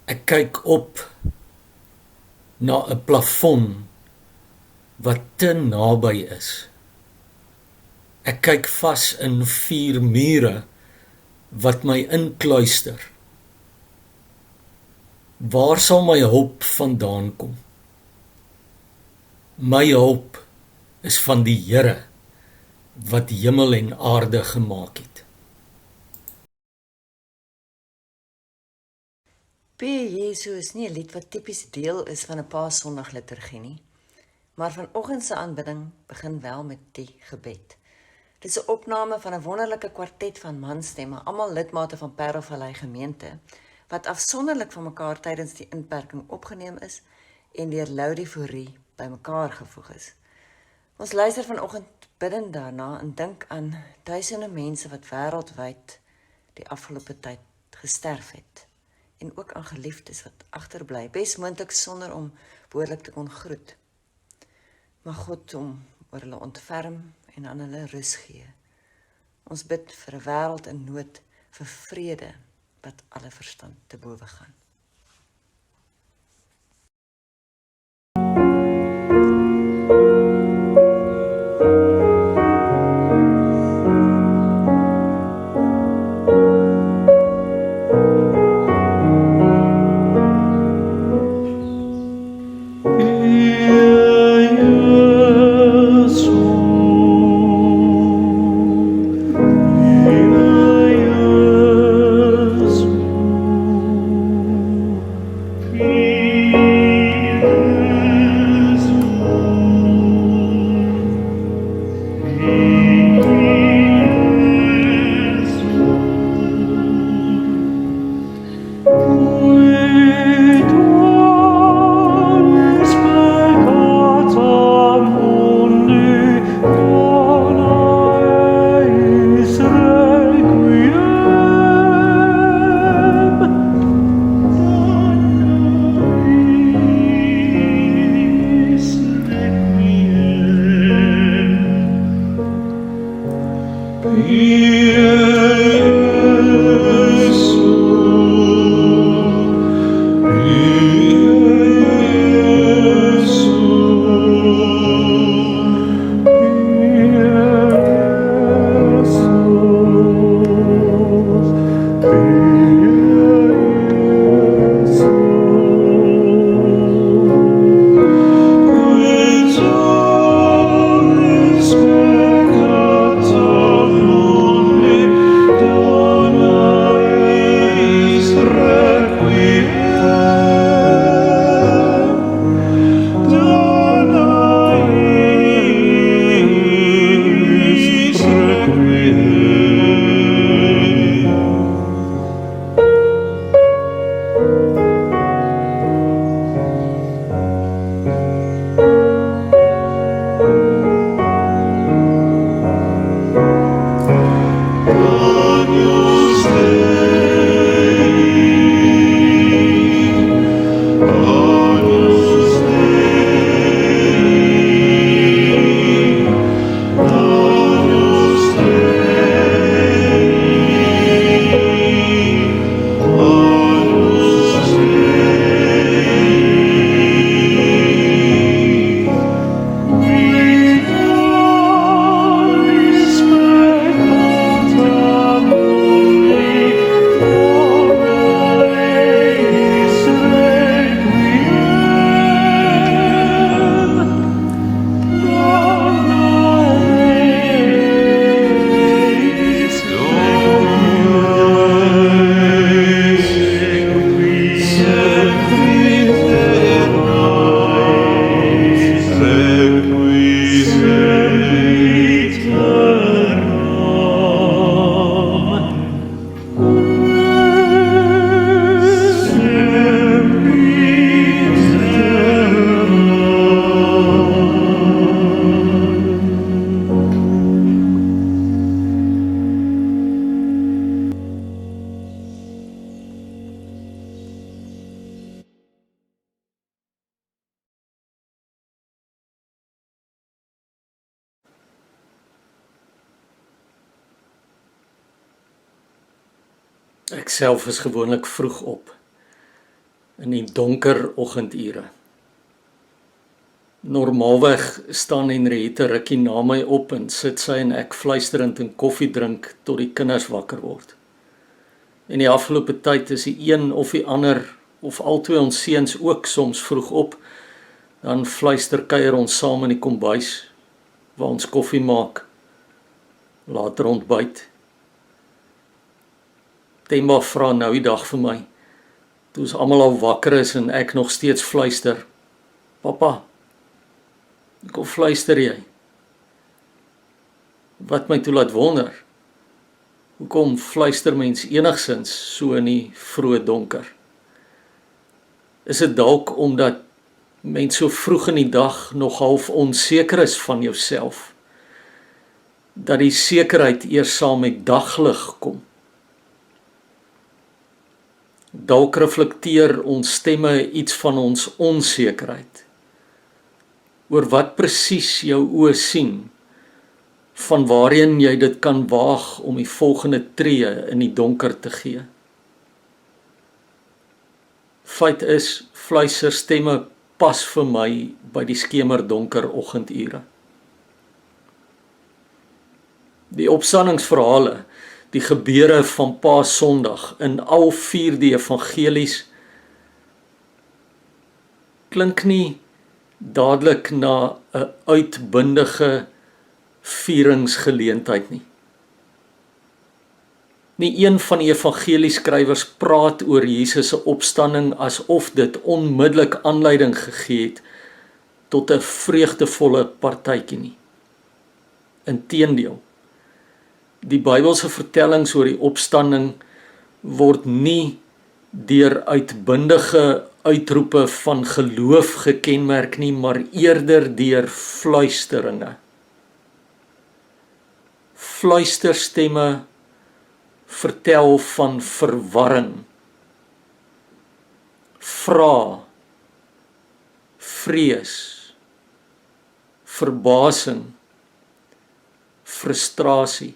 Ek kyk op na 'n plafon wat te naby is. Ek kyk vas in 4 mure wat my inkluister. Waar sal my hulp vandaan kom? My hulp is van die Here wat hemel en aarde gemaak het. P. Jesu is nie 'n lied wat tipies deel is van 'n Paasondag liturgie nie, maar vanoggend se aanbidding begin wel met die gebed. Dit is 'n opname van 'n wonderlike kwartet van manstemme, almal lidmate van Parelvallei gemeente, wat afsonderlik van mekaar tydens die inperking opgeneem is en deur Laudiforie bymekaar gevoeg is. Ons luister vanoggend bidend daarna en dink aan duisende mense wat wêreldwyd die afgelope tyd gesterf het. En ook aan geliefdes wat agterbly, besmoontlik sonder om behoorlik te kon groet. Mag God om oor hulle ontferm en aan hulle rus gee. Ons bid vir 'n wêreld in nood, vir vrede wat alle verstand te bowe gaan. Ek self is gewoonlik vroeg op. in die donker oggendure. Normaalweg staan Henriette rukkie na my op en sit sy en ek fluisterend en koffie drink tot die kinders wakker word. En die afgelope tyd is die een of die ander of albei ons seuns ook soms vroeg op, dan fluister kuier ons saam in die kombuis waar ons koffie maak, later ontbyt. Themba vra nou die dag vir my, toe ons almal al wakker is en ek nog steeds fluister, Papa, kom fluister jy? Wat my toe laat wonder, hoekom fluister mens enigsins so in die vroeë donker? Is dit dalk omdat mens so vroeg in die dag nog half onseker is van jouself, dat die sekerheid eers saam met daglig kom? Dalk reflekteer ons stemme iets van ons onsekerheid, oor wat presies jou oë sien, van waarheen jy dit kan waag om die volgende tree in die donker te gee. Feit is, fluisterstemme pas vir my by die skemerdonker oggendure. Die opstandingsverhale, die gebeure van Paasondag in al 4 die evangelies, klink nie dadelik na 'n uitbundige vieringsgeleentheid nie. Nie een van die evangelieskrywers praat oor Jesus se opstanding asof dit onmiddellik aanleiding gegee het tot 'n vreugdevolle partytjie nie. Inteendeel, die Bybelse vertellings oor die opstanding word nie deur uitbundige uitroepe van geloof gekenmerk nie, maar eerder deur fluisteringe. Fluisterstemme vertel van verwarring, vrae, vrees, verbasing, frustrasie.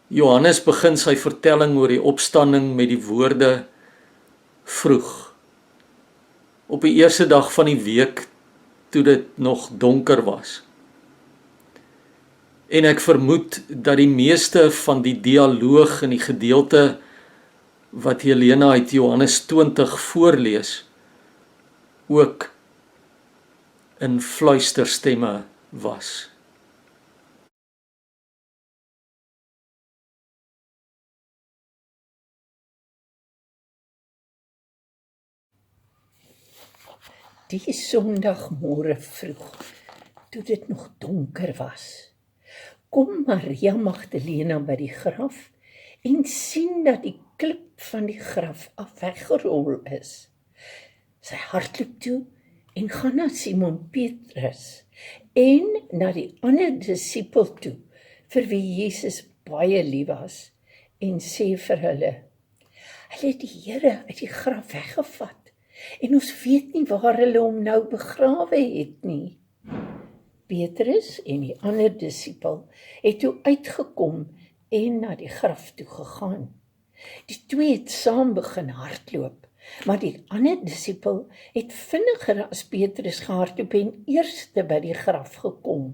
Johannes begin sy vertelling oor die opstanding met die woorde vroeg, op die eerste dag van die week, toe dit nog donker was. En ek vermoed dat die meeste van die dialoog in die gedeelte wat Helena uit Johannes 20 voorlees, ook in fluisterstemme was. Die Sondagmôre vroeg, toe dit nog donker was, kom Maria Magdalena by die graf en sien dat die klip van die graf af weggerol is. Sy hardloop toe en gaan na Simon Petrus en na die ander disipel toe, vir wie Jesus baie lief was, en sê vir hulle, hulle het die Here uit die graf weggevat, en ons weet nie waar hulle hom nou begrawe het nie. Petrus en die ander disipel het toe uitgekom en na die graf toe gegaan. Die twee het saam begin hardloop, maar die ander disipel het vinniger as Petrus gehardloop en eerste by die graf gekom.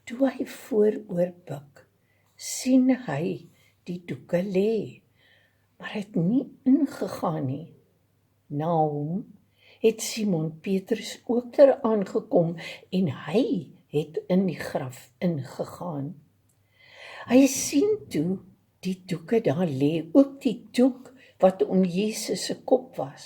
Toe hy vooroor buig, sien hy die doeke lê, maar hy het nie ingegaan nie. Na hom het Simon Petrus ook daar aangekom en hy het in die graf ingegaan. Hy sien toe die doeke daar lê, ook die doek wat om Jesus se kop was.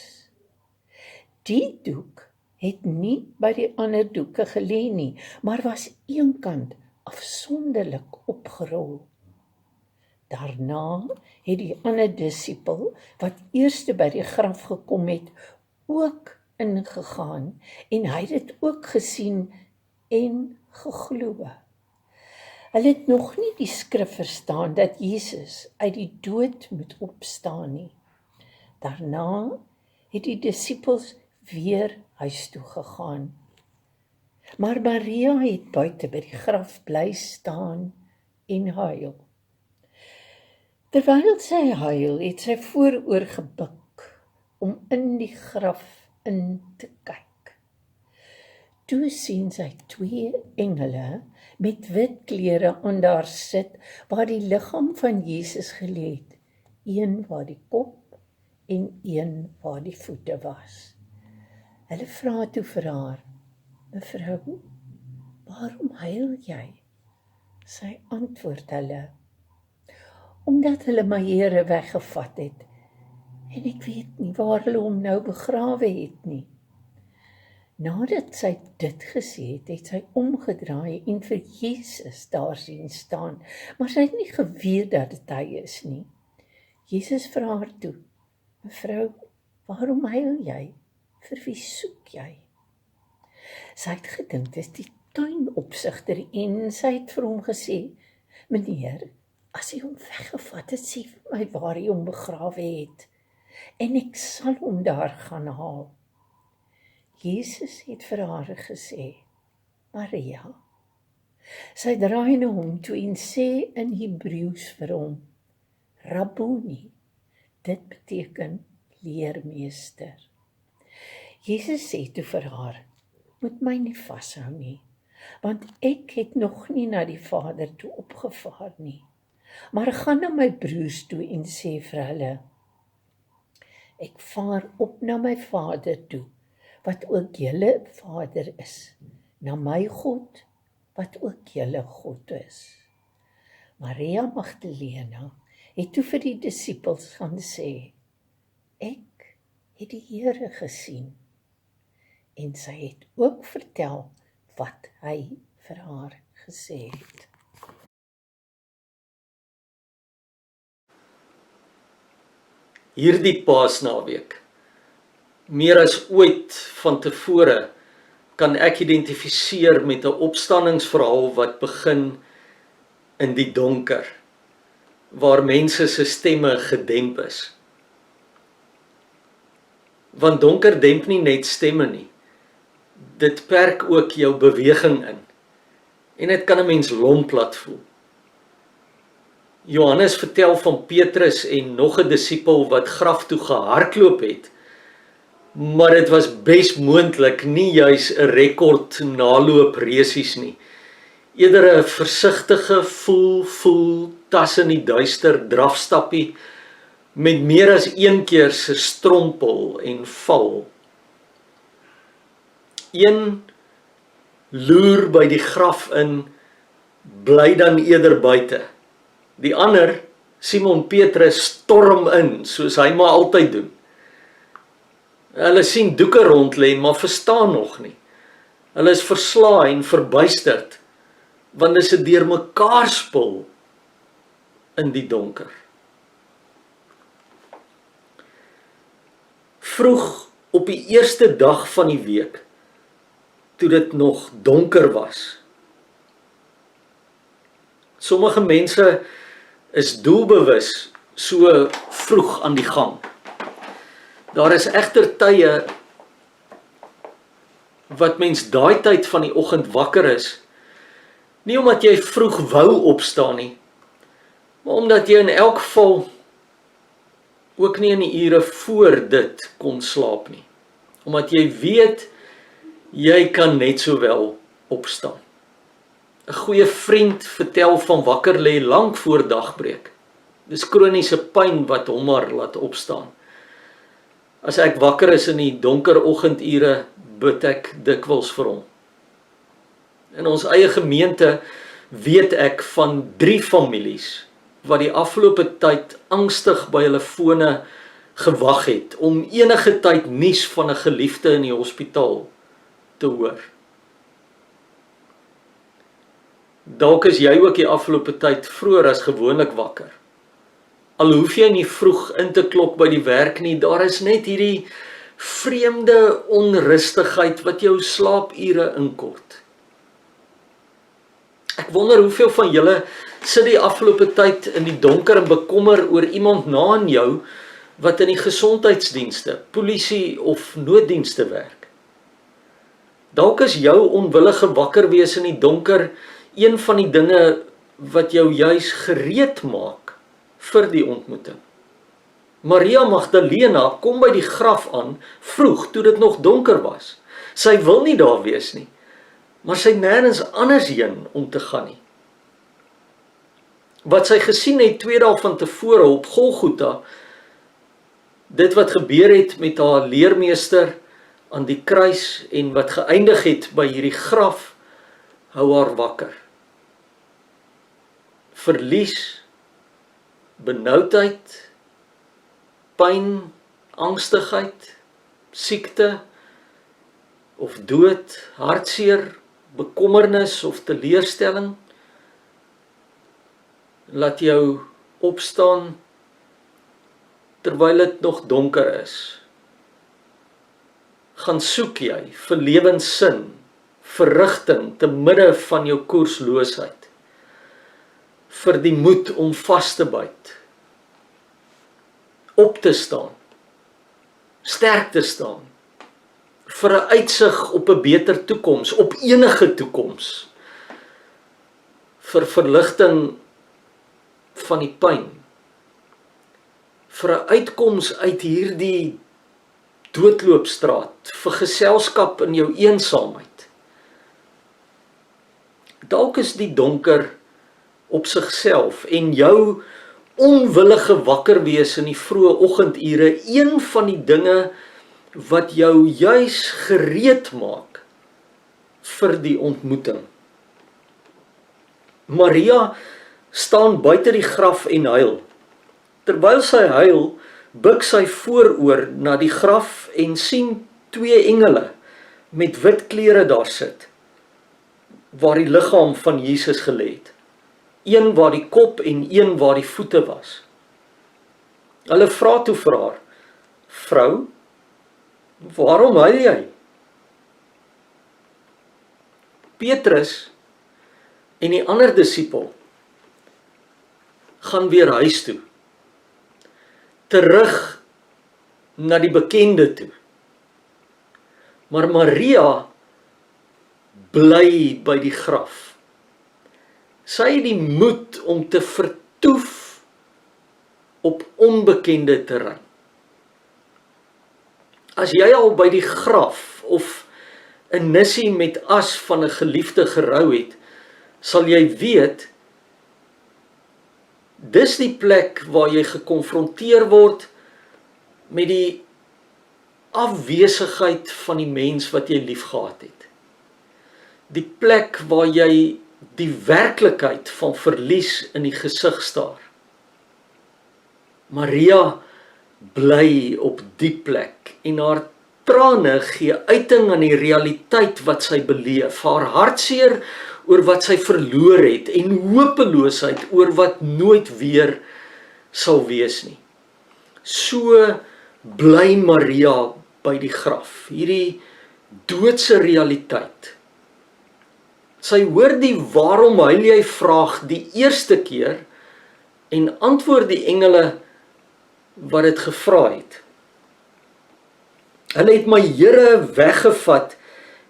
Die doek het nie by die ander doeke gelê nie, maar was eenkant afsonderlik opgerol. Daarna het die ander disipel, wat eerste by die graf gekom het, ook ingegaan en hy het dit ook gesien en geglo. Hulle het nog nie die skrif verstaan dat Jesus uit die dood moet opstaan nie. Daarna het die disipels weer huis toe gegaan. Maar Maria het buite by die graf bly staan en huil. Terwyl sy huil, het sy vooroor gebuk om in die graf in te kyk. Toe sien sy 2 engele met wit klere aan daar sit, waar die liggaam van Jesus gelê het, een waar die kop en een waar die voete was. Hulle vra toe vir haar, "Mevrou, waarom huil jy?" Sy antwoord hulle, "Omdat hulle my Here weggevat het, en ek weet nie waar hulle hom nou begrawe het nie." Nadat sy dit gesê het, het sy omgedraai en vir Jesus daar sien staan, maar sy het nie geweet dat dit hy is nie. Jesus vra haar toe, "Mevrou, waarom huil jy? Vir wie soek jy?" Sy het gedink, dis die tuinopsigter en sy het vir hom gesê, "Meneer, as hy hom weggevat het, sê vir my waar hy hom begrawe het, en ek sal hom daar gaan haal." Jesus het vir haar gesê, "Maria." Sy draai na hom toe en sê in Hebreëus vir hom, "Rabboni." Dit beteken leermeester. Jesus sê toe vir haar, "Moet my nie vashou nie, want ek het nog nie na die Vader toe opgevaar nie. Maar gaan na my broers toe en sê vir hulle, ek vaar op na my Vader toe, wat ook julle Vader is, na my God, wat ook julle God is." Maria Magdalena het toe vir die disippels gaan sê, "Ek het die Here gesien." En sy het ook vertel wat hy vir haar gesê het. Hierdie Paasnaweek, meer as ooit van tevore, kan ek identifiseer met 'n opstandingsverhaal wat begin in die donker, waar mense se stemme gedemp is. Want donker demp nie net stemme nie, dit perk ook jou beweging in, en dit kan 'n mens lomp laat voel. Johannes vertel van Petrus en nog 'n disipel wat graf toe gehardloop het, maar dit was bes moontlik nie juis 'n rekord naloop resies nie. Eerder 'n versigtige voel, tas in die duister drafstappie, met meer as een keer se strompel en val. Een loer by die graf in, bly dan eerder buite. Die ander, Simon Petrus, storm in, soos hy maar altyd doen. Hulle sien doeke rond lê, maar verstaan nog nie. Hulle is verslae en verbuisterd, want dit is 'n deurmekaar spul in die donker. Vroeg op die eerste dag van die week, toe dit nog donker was. Sommige mense is doelbewus so vroeg aan die gang. Daar is egter tye wat mens daai tyd van die oggend wakker is, nie omdat jy vroeg wou opstaan nie, maar omdat jy in elk geval ook nie in die ure voor dit kon slaap nie. Omdat jy weet, jy kan net sowel opstaan. 'n Goeie vriend vertel van wakker lê lank voor dagbreek. Dis kroniese pyn wat hom maar laat opstaan. As ek wakker is in die donker oggendure, bid ek dikwels vir hom. In ons eie gemeente weet ek van 3 families wat die afgelope tyd angstig by hulle fone gewag het om enige tyd nuus van 'n geliefde in die hospitaal te hoor. Dalk is jy ook die afgelope tyd vroeër as gewoonlik wakker. Al hoef jy nie vroeg in te klok by die werk nie, daar is net hierdie vreemde onrustigheid wat jou slaapure inkort. Ek wonder hoeveel van julle sit die afgelope tyd in die donker en bekommer oor iemand na aan jou wat in die gesondheidsdienste, polisie of nooddienste werk. Dalk is jou onwillige wakker wees in die donker een van die dinge wat jou juis gereed maak vir die ontmoeting. Maria Magdalena kom by die graf aan, vroeg, toe dit nog donker was. Sy wil nie daar wees nie, maar sy nêrens anders heen om te gaan nie. Wat sy gesien het 2 dae van tevore op Golgotha, dit wat gebeur het met haar leermeester aan die kruis en wat geëindig het by hierdie graf, hou haar wakker. Verlies, benoudheid, pyn, angstigheid, siekte of dood, hartseer, bekommernis of teleurstelling, laat jou opstaan terwyl dit nog donker is. Gaan soek jy vir lewenssin, vir rigting te midde van jou koersloosheid, vir die moed om vas te byt, op te staan, sterk te staan, vir 'n uitsig op 'n beter toekoms, op enige toekoms, vir verligting van die pyn, vir 'n uitkoms uit hierdie doodloopstraat, vir geselskap in jou eensaamheid. Dalk is die donker op sigself en jou onwillige wakker wees in die vroeë oggendure een van die dinge wat jou juis gereed maak vir die ontmoeting. Maria staan buite die graf en huil. Terwyl sy huil, buig sy vooroor na die graf en sien 2 engele met wit klere daar sit, waar die liggaam van Jesus gelê het. Een waar die kop en een waar die voete was. Hulle vra toe vir haar, vrou, waarom huil jy? Petrus en die ander disipel gaan weer huis toe, terug na die bekende toe. Maar Maria bly by die graf. Sy het die moed om te vertoef op onbekende terrein. As jy al by die graf of 'n nissie met as van 'n geliefde gerou het, sal jy weet, dis die plek waar jy gekonfronteer word met die afwesigheid van die mens wat jy liefgehad het. Die plek waar jy die werklikheid van verlies in die gesig staar. Maria bly op die plek en haar trane gee uiting aan die realiteit wat sy beleef, haar hartseer oor wat sy verloor het en hopeloosheid oor wat nooit weer sal wees nie. So bly Maria by die graf, hierdie doodse realiteit. Sy hoor die waarom huil jy vraag die eerste keer en antwoord die engele wat dit gevra het. Hulle het my Here weggevat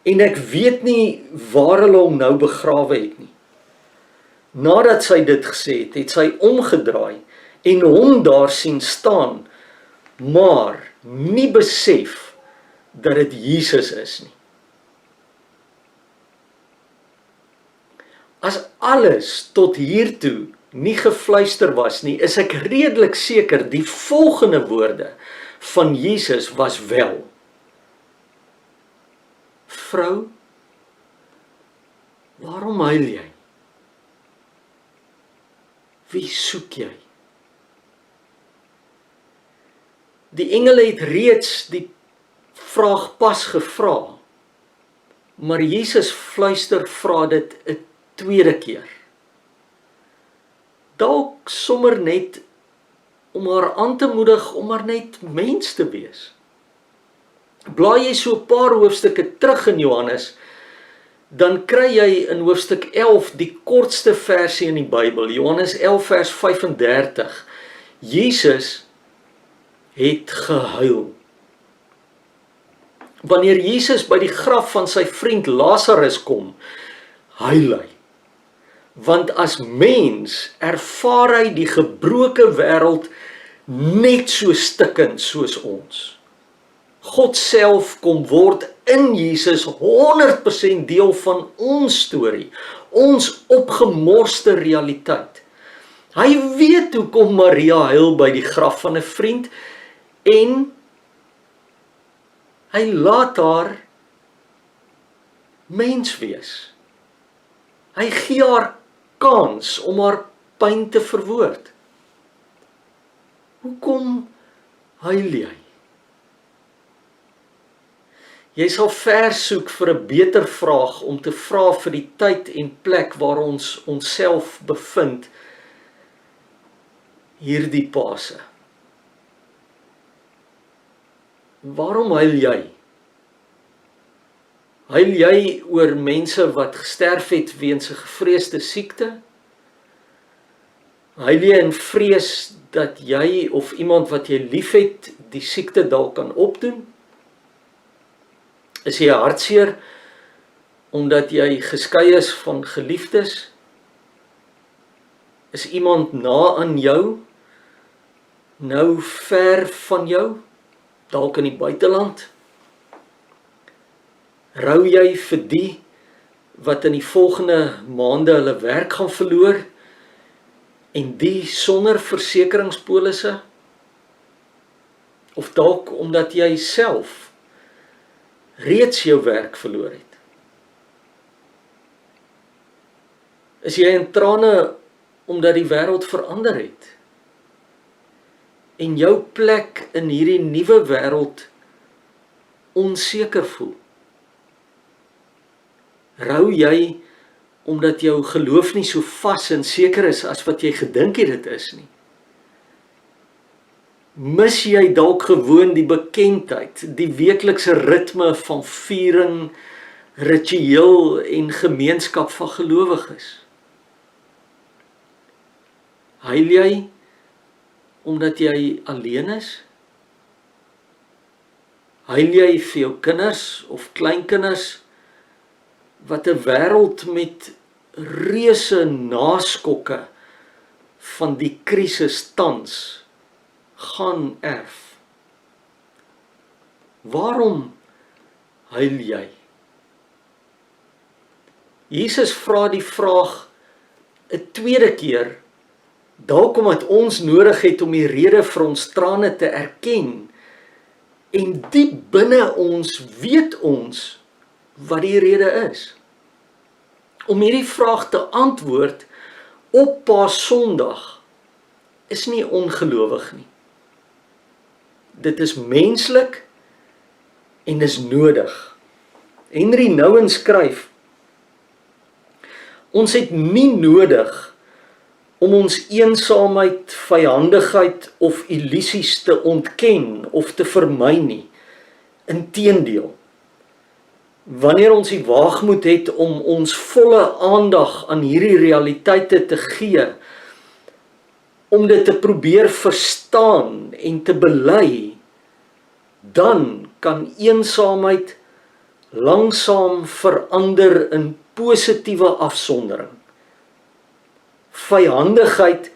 en ek weet nie waar hulle hom nou begrawe het nie. Nadat sy dit gesê het, het sy omgedraai en hom daar sien staan, maar nie besef dat dit Jesus is nie. As alles tot hiertoe nie gefluister was nie, is ek redelik seker die volgende woorde van Jesus was wel. Vrou, waarom huil jy? Wie soek jy? Die engele het reeds die vraag pas gevra, maar Jesus fluister vra dit 'n tweede keer. Dalk sommer net om haar aan te moedig om maar net mens te wees. Blaai jy so 'n paar hoofstukke terug in Johannes, dan kry jy in hoofstuk 11 die kortste versie in die Bybel, Johannes 11 vers 35. Jesus het gehuil. Wanneer Jesus by die graf van sy vriend Lazarus kom, huil hy. Want as mens ervaar hy die gebroke wêreld net so stikkend soos ons. God self kom word in Jesus 100% deel van ons storie, ons opgemorste realiteit. Hy weet hoekom Maria huil by die graf van 'n vriend en hy laat haar mens wees. Hy gee haar kans om haar pyn te verwoord. Hoekom huil jy? Jy sal ver soek vir 'n beter vraag om te vra vir die tyd en plek waar ons onsself bevind hierdie Paase. Waarom huil jy? Huil jy oor mense wat gesterf het weens 'n gevreesde siekte? Huil jy in vrees dat jy of iemand wat jy liefhet die siekte dalk kan opdoen? Is jy hartseer omdat jy geskei is van geliefdes? Is iemand na aan jou nou ver van jou, dalk in die buiteland? Rou jy vir die wat in die volgende maande hulle werk gaan verloor en die sonder versekeringspolisse? Of dalk omdat jy self reeds jou werk verloor het? Is jy in trane omdat die wêreld verander het en jou plek in hierdie nuwe wêreld onseker voel? Rou jy omdat jou geloof nie so vas en seker is as wat jy gedink het dit is nie? Mis jy dalk gewoon die bekendheid, die weeklikse ritme van viering, ritueel en gemeenskap van gelowiges? Huil jy omdat jy alleen is? Huil jy vir jou kinders of kleinkinders wat 'n wêreld met reuse naskokke van die krisis tans gaan erf? Waarom huil jy? Jesus vra die vraag 'n tweede keer, dalk omdat ons nodig het om die rede vir ons trane te erken, en diep binne ons weet ons wat die rede is. Om hierdie vraag te antwoord op Paasondag is nie ongelowig nie. Dit is menslik en is nodig. Henry Nouwen skryf, ons het nie nodig om ons eensaamheid, vyhandigheid of illusies te ontken of te vermy nie. Inteendeel, wanneer ons die waagmoed het om ons volle aandag aan hierdie realiteite te gee, om dit te probeer verstaan en te bely, dan kan eensaamheid langsaam verander in positiewe afsondering. Vyhandigheid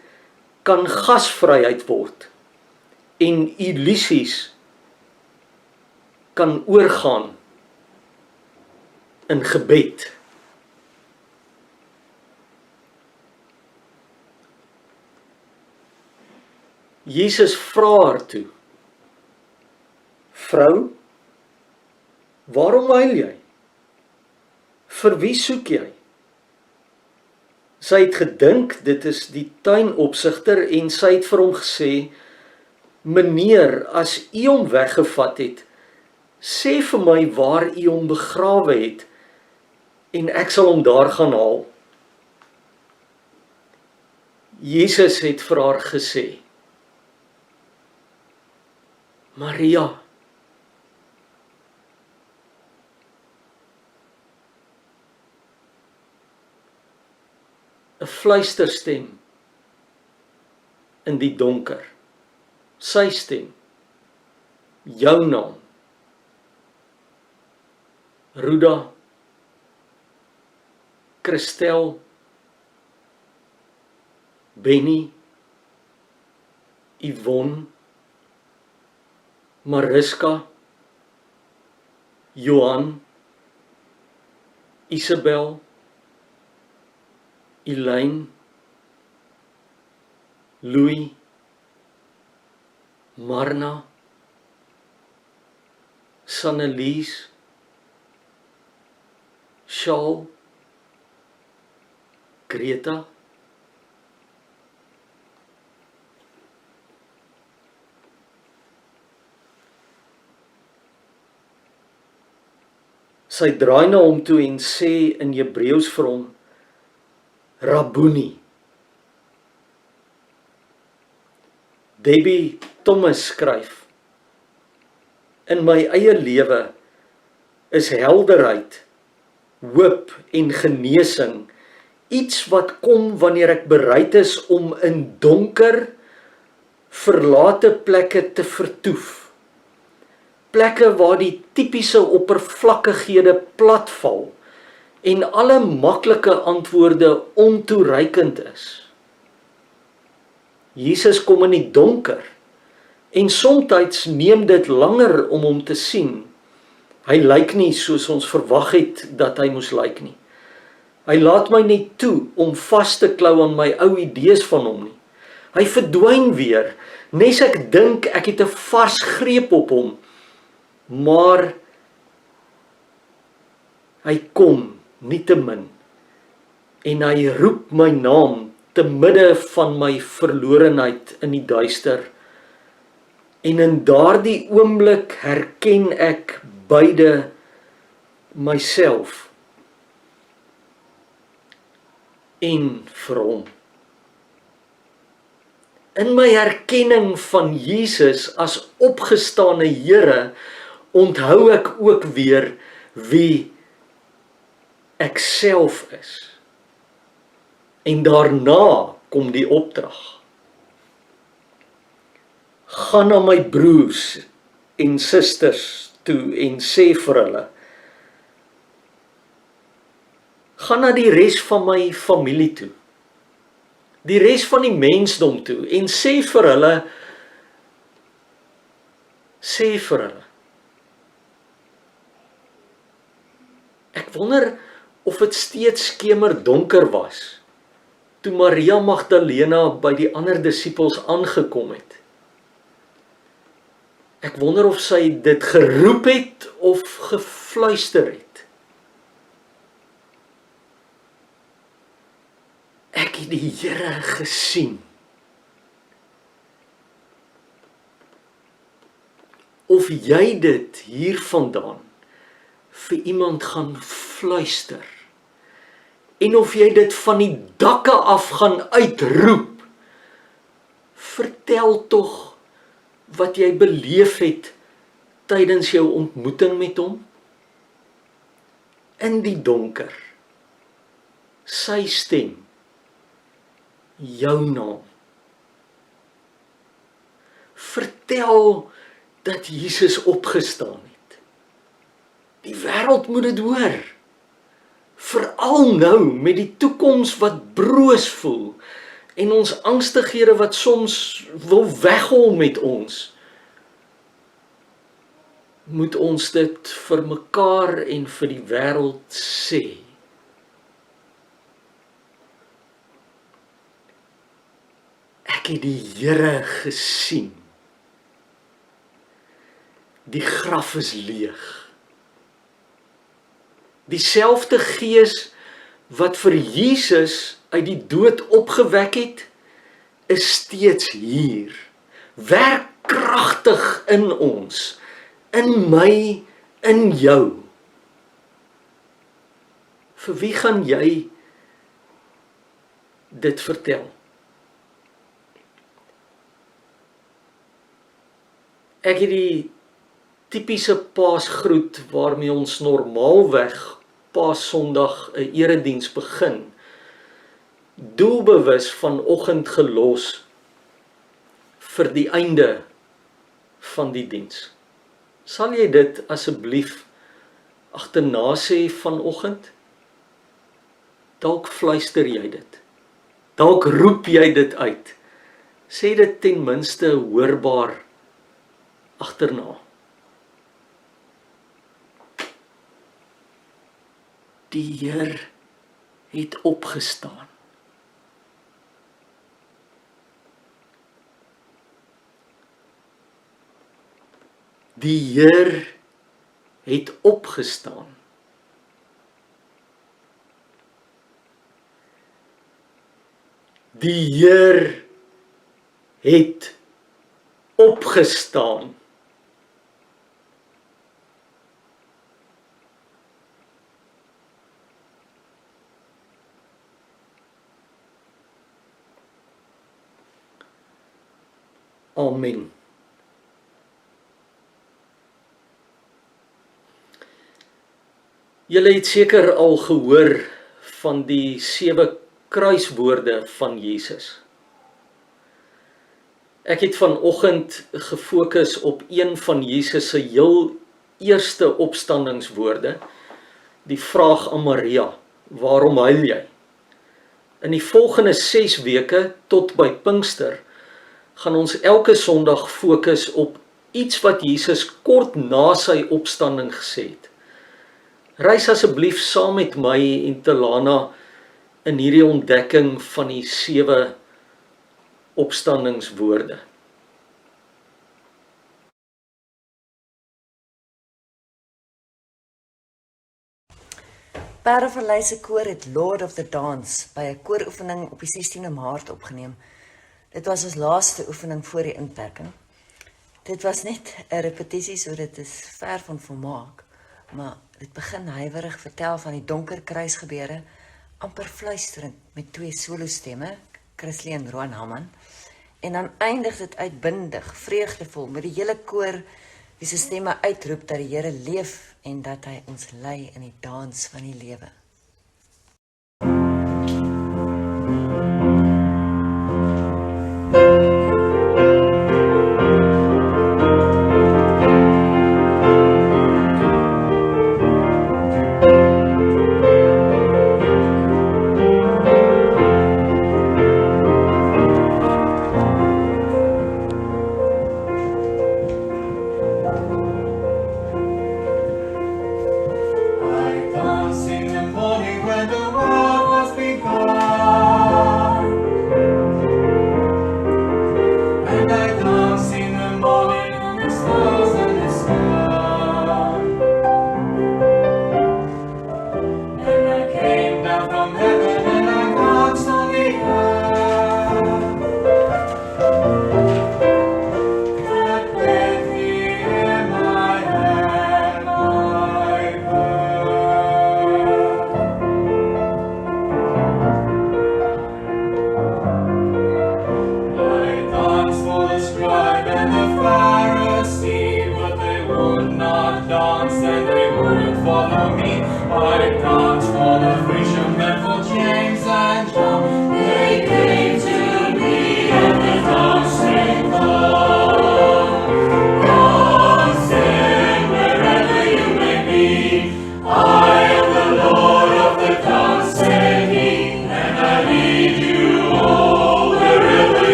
kan gasvryheid word en illusies kan oorgaan in gebed. Jesus vra haar toe, vrou, waarom huil jy? Vir wie soek jy? Sy het gedink, dit is die tuinopsigter en sy het vir hom gesê, meneer, as u hom weggevat het, sê vir my waar u hom begrawe het en ek sal hom daar gaan haal. Jesus het vir haar gesê, Maria. Een fluisterstem in die donker. Sy stem, jou naam. Ruda, Christel, Benny, Yvonne, Mariska, Johan, Isabel, Elaine, Louis, Marna, Sannelies, Shaal, Greta, sy draai na hom toe en sê in Hebreëus vir hom, Rabuni. Debbie Thomas skryf, in my eie lewe is helderheid, hoop en genesing iets wat kom wanneer ek bereid is om in donker, verlate plekke te vertoef. Plekke waar die tipiese oppervlakkighede platval en alle maklike antwoorde ontoereikend is. Jesus kom in die donker en soms neem dit langer om hom te sien. Hy lyk nie soos ons verwag het dat hy moes lyk nie. Hy laat my net toe om vas te klou aan my ou idees van hom nie. Hy verdwyn weer, nes ek dink ek het 'n vars greep op hom, maar hy kom nietemin en hy roep my naam te midde van my verlorenheid in die duister. En in daardie oomblik herken ek beide myself en vir hom. In my herkenning van Jesus as opgestane Here, onthou ek ook weer wie ek self is. En daarna kom die opdrag. Gaan na my broers en susters toe en sê vir hulle, gaan na die res van my familie toe, die res van die mensdom toe en sê vir hulle, ek wonder of dit steeds skemerdonker was, toe Maria Magdalena by die ander disippels aangekom het. Ek wonder of sy dit geroep het of gefluister het. Ek het die Here gesien. Of jy dit hier vandaan vir iemand gaan fluister, en of jy dit van die dakke af gaan uitroep, vertel tog wat jy beleef het tydens jou ontmoeting met hom. In die donker, sy stem, jou naam. Vertel dat Jesus opgestaan het. Die wêreld moet dit hoor. Veral nou met die toekoms wat broos voel en ons angstighede wat soms wil weghol met ons. Moet ons dit vir mekaar en vir die wêreld sê. Ek het die Here gesien. Die graf is leeg. Dieselfde Gees wat vir Jesus uit die dood opgewek het, is steeds hier. Werk kragtig in ons, in my, in jou. Vir wie gaan jy dit vertel? Ek het die tipiese Paasgroet waarmee ons normaalweg Paasondag 'n erediens begin, doelbewus vanoggend gelos vir die einde van die diens. Sal jy dit asseblief agterna sê vanoggend? Dalk fluister jy dit. Dalk roep jy dit uit. Sê dit ten minste hoorbaar agterna. Die Heer het opgestaan. Die Heer het opgestaan. Die Heer het opgestaan. Amen. Julle het seker al gehoor van die 7 kruiswoorde van Jesus. Ek het vanoggend gefokus op een van Jesus se heel eerste opstandingswoorde, die vraag aan Maria, waarom huil jy? In die volgende 6 weke tot by Pinkster gaan ons elke Sondag fokus op iets wat Jesus kort na sy opstanding gesê het. Reis asseblief saam met my en Telana in hierdie ontdekking van die 7 opstandingswoorde. Perdevallei se koor het Lord of the Dance by 'n kooroefening op die 16de Maart opgeneem. Dit was ons laaste oefening voor die inperking. Dit was net 'n repetisie, so dit is ver van volmaak, maar dit begin huiwerig vertel van die donker kruisgebeure, amper fluisterend met 2 solo stemme, Chrisley en Roan Hamman, en dan eindig dit uitbundig, vreugdevol met die hele koor wie se stemme uitroep dat die Here leef en dat hy ons lei in die dans van die lewe.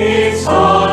It's all